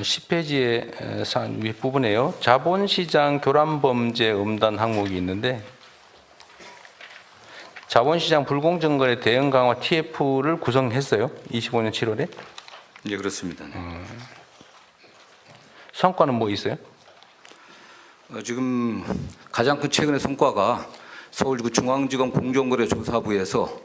10페이지의 윗부분에요. 자본시장 교란범죄 음단 항목이 있는데 자본시장 불공정거래 대응 강화 TF를 구성했어요. 25년 7월에. 예, 그렇습니다. 네. 성과는 뭐 있어요? 지금 가장 큰 최근의 성과가 서울구 중앙지검 공정거래조사부에서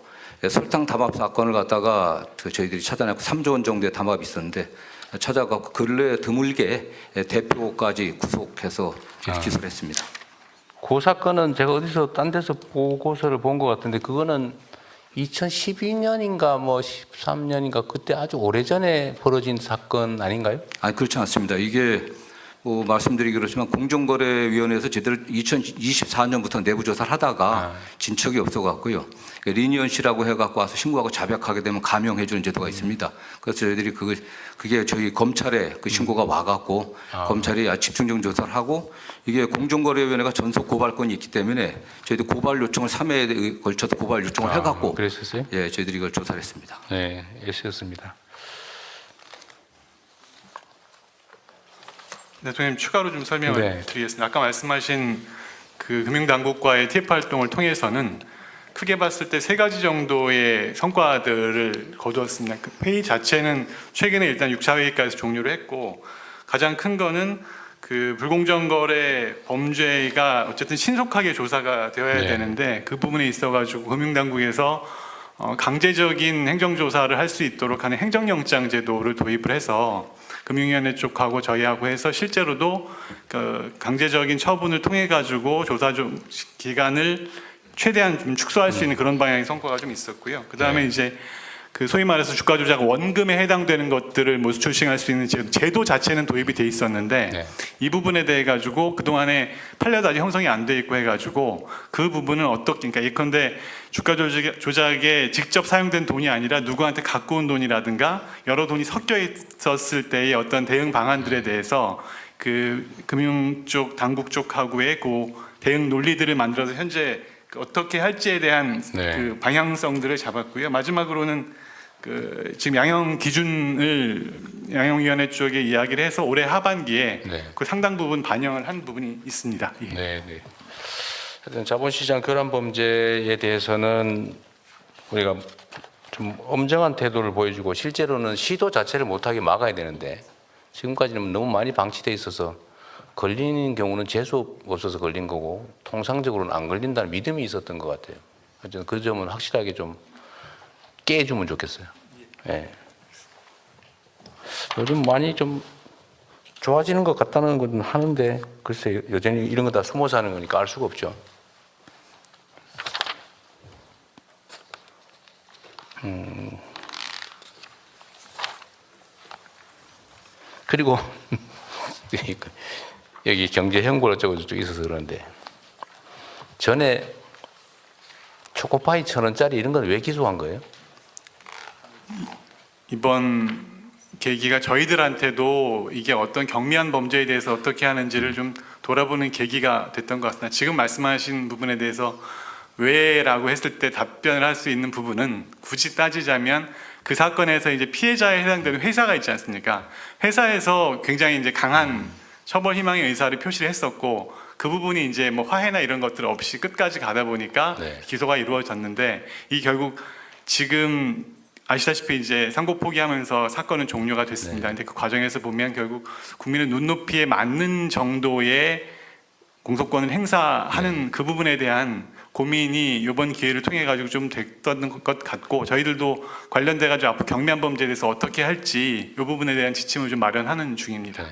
설탕 담합 사건을 갖다가 저희들이 찾아냈고 3조 원 정도의 담합이 있었는데 찾아가고 근래 드물게 대표까지 구속해서 기소를 했습니다. 그 사건은 제가 어디서 딴 데서 보고서를 본 것 같은데 그거는 2012년인가 뭐 13년인가 그때 아주 오래전에 벌어진 사건 아닌가요? 아니, 그렇지 않습니다. 이게 뭐 말씀드리기 그렇지만 공정거래위원회에서 제대로 2024년부터 내부 조사를 하다가 진척이 없어갖고요. 리니언 씨라고 해갖고 와서 신고하고 자백하게 되면 감형해주는 제도가 있습니다. 그래서 저희들이 그게 저희 검찰에 그 신고가 와갖고 검찰이 집중적인 조사를 하고 이게 공정거래위원회가 전속 고발권이 있기 때문에 저희도 고발 요청을 3회에 걸쳐서 고발 요청을 해갖고 그랬었어요? 예, 저희들이 이걸 조사를 했습니다. 네, 애쓰셨습니다. 대통령 추가로 좀 설명을 네. 드리겠습니다. 아까 말씀하신 그 금융당국과의 TF 활동을 통해서는 크게 봤을 때 3가지 정도의 성과들을 거두었습니다. 그 회의 자체는 최근에 일단 6차 회의까지 종료를 했고 가장 큰 거는 그 불공정거래 범죄가 어쨌든 신속하게 조사가 되어야 되는데 그 부분에 있어가지고 금융당국에서 강제적인 행정조사를 할 수 있도록 하는 행정영장 제도를 도입을 해서 금융위원회 쪽하고 저희하고 해서 실제로도 그 강제적인 처분을 통해 가지고 조사 기간을 최대한 좀 축소할 수 있는 그런 방향의 성과가 좀 있었고요. 그 다음에 이제 그 소위 말해서 주가 조작 원금에 해당되는 것들을 뭐 출싱할 수 있는 제도 자체는 도입이 돼 있었는데 이 부분에 대해 가지고 그 동안에 판례도 아직 형성이 안 돼 있고 해가지고 그 부분은 어떻게 그러니까 예컨대 주가 조작에 직접 사용된 돈이 아니라 누구한테 갖고 온 돈이라든가 여러 돈이 섞여 있었을 때의 어떤 대응 방안들에 대해서 그 금융 쪽 당국 쪽하고의 그 대응 논리들을 만들어서 현재 어떻게 할지에 대한 그 방향성들을 잡았고요. 마지막으로는 그 지금 양형 기준을 양형위원회 쪽에 이야기를 해서 올해 하반기에 그 상당 부분 반영을 한 부분이 있습니다. 예. 네, 네. 하여튼 자본시장 교란 범죄에 대해서는 우리가 좀 엄정한 태도를 보여주고 실제로는 시도 자체를 못하게 막아야 되는데 지금까지는 너무 많이 방치돼 있어서 걸리는 경우는 재수 없어서 걸린 거고 통상적으로는 안 걸린다는 믿음이 있었던 것 같아요. 하여튼 그 점은 확실하게 좀 깨주면 좋겠어요. 예. 요즘 많이 좀 좋아지는 것 같다는 건 하는데 글쎄 여전히 이런 거 다 숨어서 하는 거니까 알 수가 없죠. 그리고 여기 경제 형벌 어쩌고 저쩌고 있어서 그러는데 전에 초코파이 1,000원짜리 이런 건 왜 기소한 거예요? 이번 계기가 저희들한테도 이게 어떤 경미한 범죄에 대해서 어떻게 하는지를 좀 돌아보는 계기가 됐던 것 같습니다. 지금 말씀하신 부분에 대해서 왜라고 했을 때 답변을 할 수 있는 부분은 굳이 따지자면 그 사건에서 이제 피해자에 해당되는 회사가 있지 않습니까? 회사에서 굉장히 이제 강한 처벌 희망의 의사를 표시를 했었고 그 부분이 이제 뭐 화해나 이런 것들 없이 끝까지 가다 보니까 기소가 이루어졌는데 이 결국 지금 아시다시피 이제 상고 포기하면서 사건은 종료가 됐습니다. 근데 그 과정에서 보면 결국 국민의 눈높이에 맞는 정도의 공소권을 행사하는 그 부분에 대한 고민이 이번 기회를 통해 가지고 좀 됐던 것 같고 저희들도 관련돼 가지고 앞으로 경미한 범죄에 대해서 어떻게 할지 이 부분에 대한 지침을 좀 마련하는 중입니다.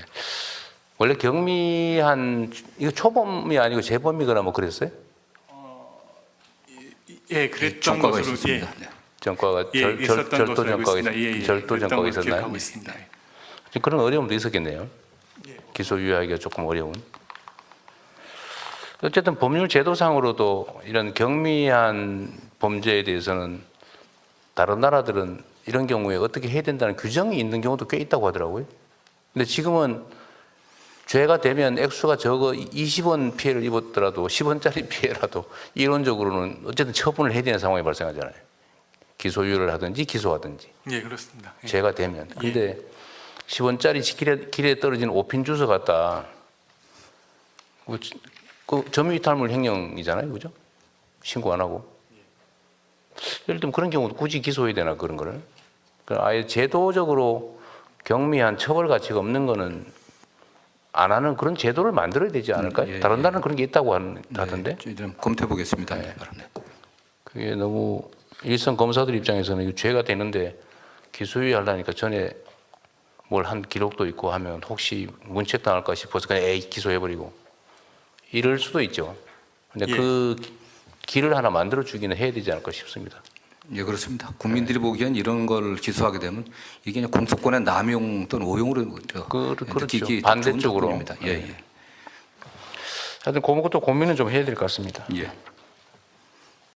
원래 경미한 이거 초범이 아니고 재범이거나 뭐 그랬어요? 예, 그랬던 전과가 것으로 있었습니다. 전과가 있었던 절도 것으로 알고 전과가 있습니다. 절도 전과가 그랬던 있었나요? 기억하고 있습니다. 그런 어려움도 있었겠네요. 기소 유예하기가 조금 어려운. 어쨌든 법률 제도상으로도 이런 경미한 범죄에 대해서는 다른 나라들은 이런 경우에 어떻게 해야 된다는 규정이 있는 경우도 꽤 있다고 하더라고요. 근데 지금은 죄가 되면 액수가 적어 20원 피해를 입었더라도 10원짜리 피해라도 이론적으로는 어쨌든 처분을 해야 되는 상황이 발생하잖아요. 기소유예를 하든지 기소하든지. 예, 그렇습니다. 예. 죄가 되면. 근데 10원짜리 길에 떨어진 5핀 주워 갔다. 그 점유이탈물 횡령이잖아요, 그죠? 신고 안 하고. 예를 들면 그런 경우도 굳이 기소해야 되나 그런 거를? 아예 제도적으로 경미한 처벌 가치가 없는 거는 안 하는 그런 제도를 만들어야 되지 않을까요? 예, 다른 예. 나라는 그런 게 있다고 하던데. 네, 저희들은 검토해 보겠습니다. 네. 그게 너무 일선 검사들 입장에서는 이거 죄가 되는데 기소유예 하려니까 전에 뭘 한 기록도 있고 하면 혹시 문책당할까 싶어서 그냥 에이 기소해버리고 이럴 수도 있죠. 근데 예. 그 길을 하나 만들어 주기는 해야 되지 않을까 싶습니다. 예, 그렇습니다. 국민들이 보기엔 이런 걸 기소하게 되면 이게 그냥 공소권의 남용 또는 오용으로 그렇죠. 느끼기 반대쪽으로. 좋은 조건입니다. 예, 예. 하여튼 그것도 고민은 좀 해야 될 것 같습니다. 예.